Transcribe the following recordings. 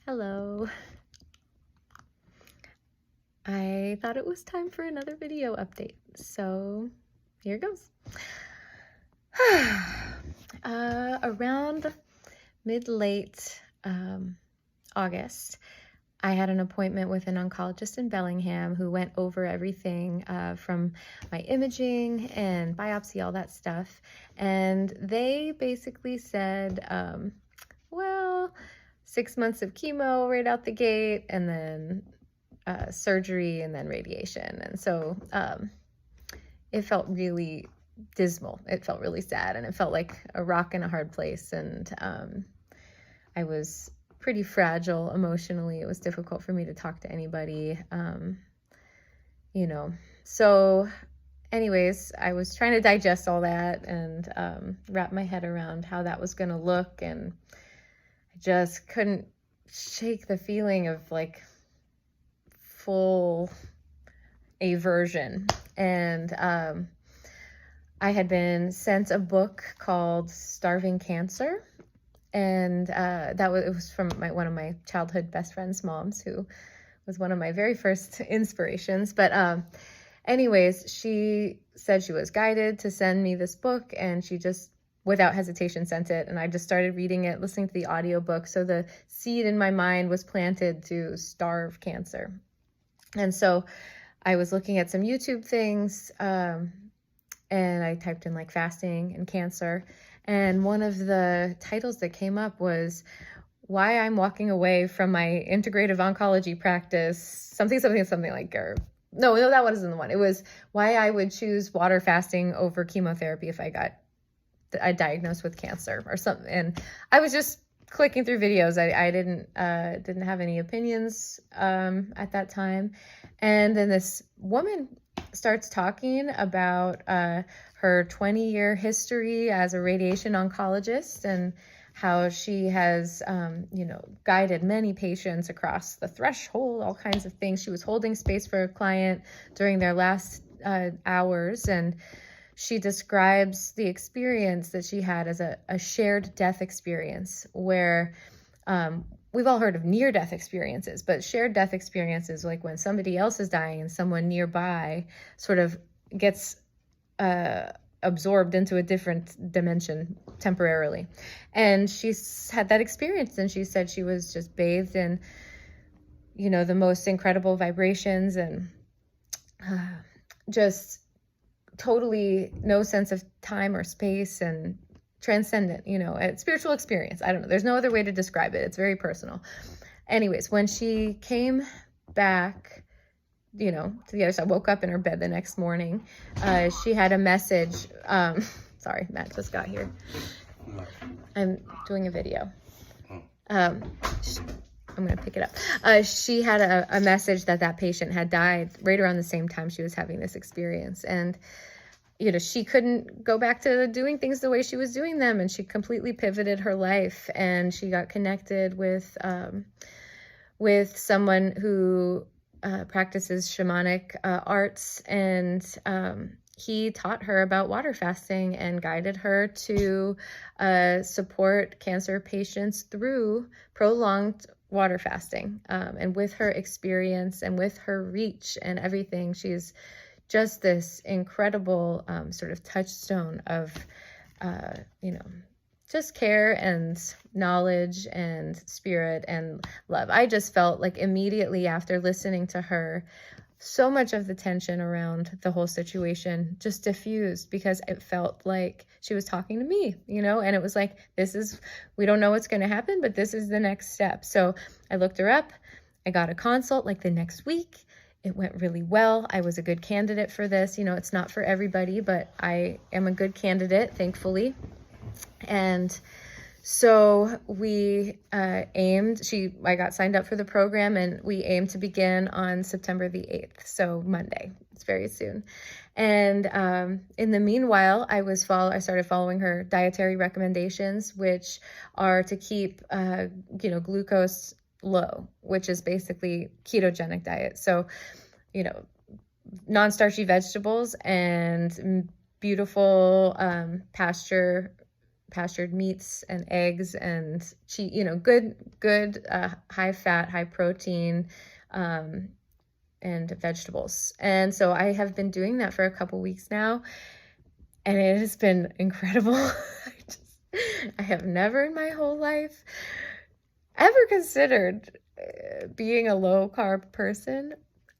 Hello. I thought it was time for another video update, so here goes. Around mid-late August, I had an appointment with an oncologist in Bellingham who went over everything from my imaging and biopsy, all that stuff. And they basically said, well, 6 months of chemo right out the gate, and then surgery, and then radiation. And so it felt really dismal. It felt really sad, and it felt like a rock in a hard place. And I was pretty fragile emotionally. It was difficult for me to talk to anybody, So anyways, I was trying to digest all that and wrap my head around how that was going to look. And I just couldn't shake the feeling of like full aversion. And I had been sent a book called Starving Cancer. And it was from one of my childhood best friend's moms, who was one of my very first inspirations. But anyways, she said she was guided to send me this book, and she just, without hesitation, sent it. And I just started reading it, listening to the audiobook. So the seed in my mind was planted to starve cancer. And so I was looking at some YouTube things, and I typed in like fasting and cancer. And one of the titles that came up was why I'm walking away from my integrative oncology practice, something like, or no, that wasn't the one. It was why I would choose water fasting over chemotherapy if I got diagnosed with cancer or something. And I was just clicking through videos. I didn't have any opinions at that time. And then this woman starts talking about her 20-year history as a radiation oncologist, and how she has, guided many patients across the threshold, all kinds of things. She was holding space for a client during their last hours, and she describes the experience that she had as a shared death experience, where we've all heard of near-death experiences, but shared death experiences, like when somebody else is dying and someone nearby sort of gets absorbed into a different dimension temporarily. And she's had that experience, and she said she was just bathed in, the most incredible vibrations, and just totally no sense of time or space, and transcendent, a spiritual experience. I don't know. There's no other way to describe it. It's very personal. Anyways, when she came back, to the other side, woke up in her bed the next morning, she had a message. Sorry, Matt just got here. I'm doing a video. I'm going to pick it up. She had a message that patient had died right around the same time she was having this experience. And she couldn't go back to doing things the way she was doing them, and she completely pivoted her life. And she got connected with someone who practices shamanic arts, and he taught her about water fasting and guided her to support cancer patients through prolonged water fasting. And with her experience and with her reach and everything, she's just this incredible sort of touchstone of, just care and knowledge and spirit and love. I just felt like immediately after listening to her, so much of the tension around the whole situation just diffused, because it felt like she was talking to me, and it was like, we don't know what's going to happen, but this is the next step. So I looked her up. I got a consult like the next week. It went really well. I was a good candidate for this. It's not for everybody, but I am a good candidate, thankfully. And so we I got signed up for the program, and we aimed to begin on September the 8th. So Monday, it's very soon. And in the meanwhile, I started following her dietary recommendations, which are to keep, glucose low, which is basically ketogenic diet. So, non-starchy vegetables and beautiful pasture pastured meats and eggs and cheese, good, high fat, high protein, and vegetables. And so I have been doing that for a couple weeks now, and it has been incredible. I have never in my whole life ever considered being a low carb person.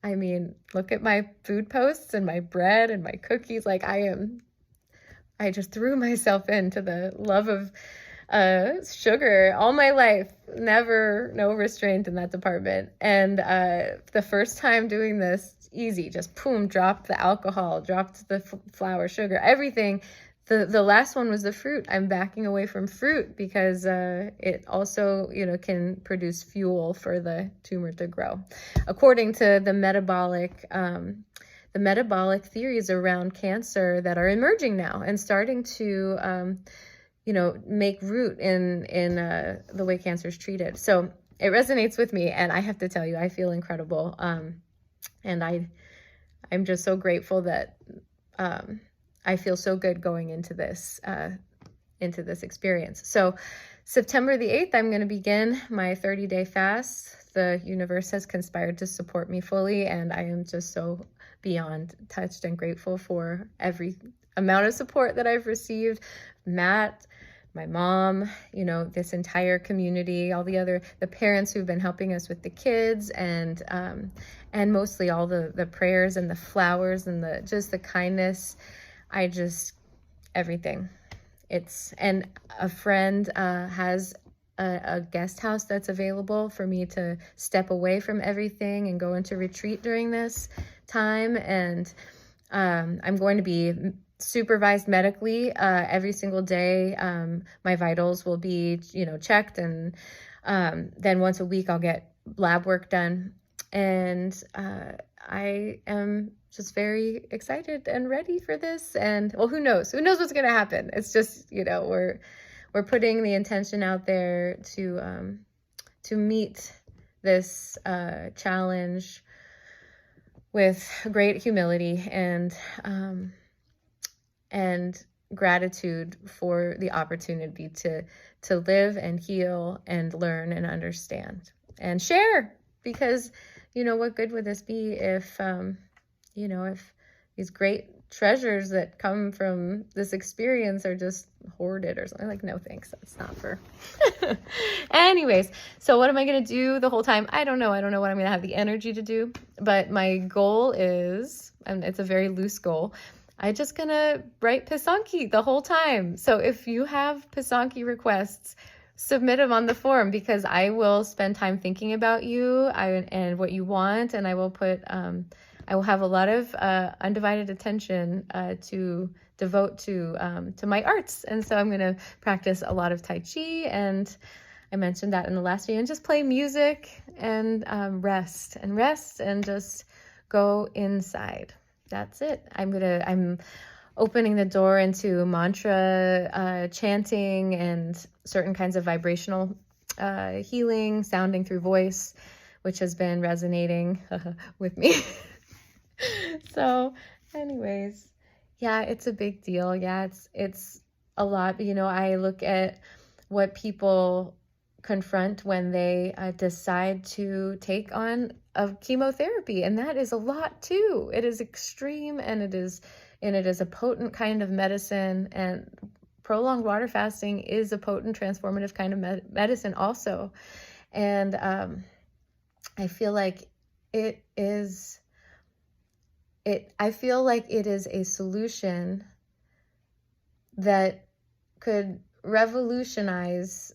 I mean, look at my food posts and my bread and my cookies. Like I just threw myself into the love of sugar all my life. No restraint in that department. And the first time doing this, easy, just boom, dropped the alcohol, dropped the flour, sugar, everything. The last one was the fruit. I'm backing away from fruit because it also, can produce fuel for the tumor to grow. According to the metabolic theories around cancer that are emerging now and starting to, make root in the way cancer is treated. So it resonates with me, and I have to tell you, I feel incredible. And I'm just so grateful that I feel so good going into this experience. So September the 8th, I'm going to begin my 30-day fast. The universe has conspired to support me fully, and I am just so beyond touched and grateful for every amount of support that I've received. Matt, my mom, this entire community, all the parents who've been helping us with the kids, and mostly all the prayers and the flowers and the kindness. Everything. And a friend has a guest house that's available for me to step away from everything and go into retreat during this time. And I'm going to be supervised medically every single day. My vitals will be, checked, and then once a week I'll get lab work done. And I am just very excited and ready for this. And who knows what's going to happen. It's just, we're putting the intention out there to meet this challenge with great humility and gratitude for the opportunity to live and heal and learn and understand and share. Because, what good would this be if these great treasures that come from this experience are just hoarded or something? Like, no thanks, that's not for anyways. So what am I going to do the whole time? I don't know what I'm going to have the energy to do, but my goal is, and it's a very loose goal, I'm just going to write Pisanki the whole time. So if you have Pisanki requests, submit them on the forum, because I will spend time thinking about you and what you want, and I will I will have a lot of undivided attention to devote to my arts. And so I'm going to practice a lot of Tai Chi, and I mentioned that in the last video, and just play music and rest and just go inside. That's it. I'm opening the door into mantra chanting and certain kinds of vibrational healing, sounding through voice, which has been resonating with me. So anyways, yeah, it's a big deal. Yeah, it's a lot. I look at what people confront when they decide to take on a chemotherapy, and that is a lot too. It is extreme, and it is a potent kind of medicine, and prolonged water fasting is a potent transformative kind of medicine also. And I feel like it is a solution that could revolutionize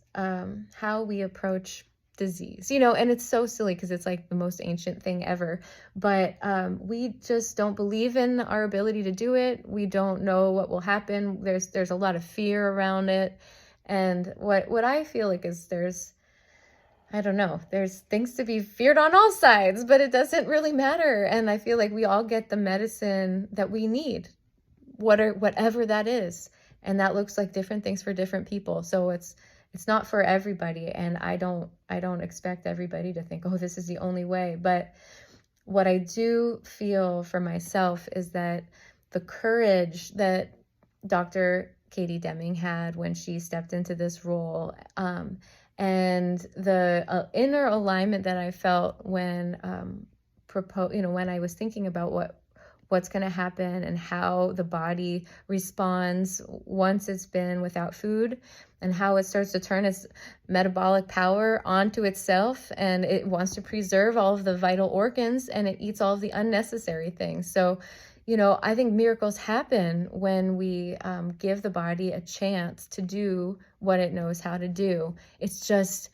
how we approach disease, and it's so silly because it's like the most ancient thing ever, but we just don't believe in our ability to do it. We don't know what will happen. There's a lot of fear around it, and what I feel like is there's things to be feared on all sides, but it doesn't really matter. And I feel like we all get the medicine that we need, whatever that is, and that looks like different things for different people. So it's not for everybody, and I don't expect everybody to think, oh, this is the only way. But what I do feel for myself is that the courage that Dr. Katie Deming had when she stepped into this role. And the inner alignment that I felt when when I was thinking about what's going to happen and how the body responds once it's been without food, and how it starts to turn its metabolic power onto itself, and it wants to preserve all of the vital organs, and it eats all of the unnecessary things. So, I think miracles happen when we give the body a chance to do what it knows how to do. It's just,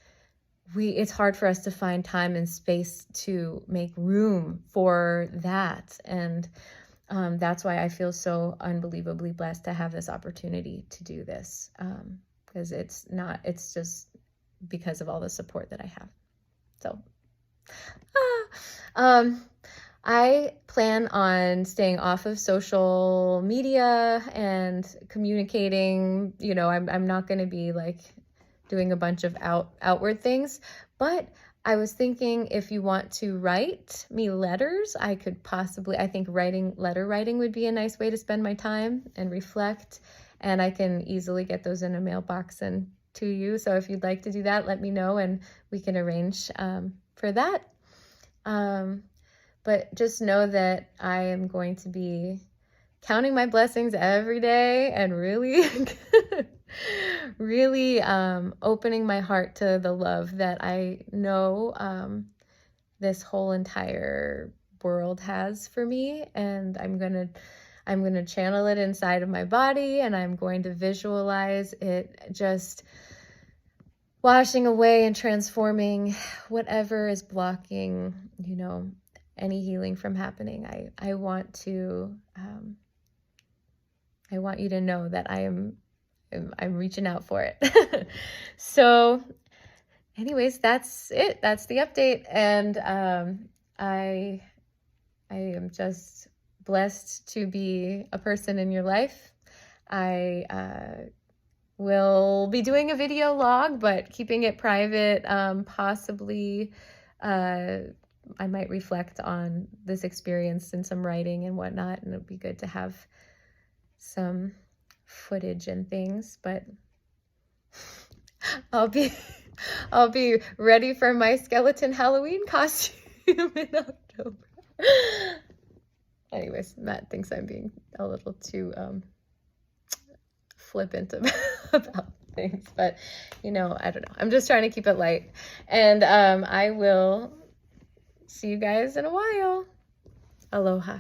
it's hard for us to find time and space to make room for that. And that's why I feel so unbelievably blessed to have this opportunity to do this. Because it's just because of all the support that I have. So, I plan on staying off of social media and communicating. I'm not going to be like doing a bunch of outward things, but I was thinking, if you want to write me letters, I think letter writing would be a nice way to spend my time and reflect, and I can easily get those in a mailbox and to you. So if you'd like to do that, let me know and we can arrange for that. But just know that I am going to be counting my blessings every day and really, really opening my heart to the love that I know this whole entire world has for me. And I'm gonna channel it inside of my body, and I'm going to visualize it just washing away and transforming whatever is blocking, any healing from happening. I want you to know that I'm reaching out for it. So anyways, that's it. That's the update. And I am just blessed to be a person in your life. I will be doing a video log, but keeping it private. Possibly I might reflect on this experience in some writing and whatnot, and it'd be good to have some footage and things. But I'll be ready for my skeleton Halloween costume in October. Anyways, Matt thinks I'm being a little too flippant about things, but I don't know. I'm just trying to keep it light, and I will see you guys in a while. Aloha.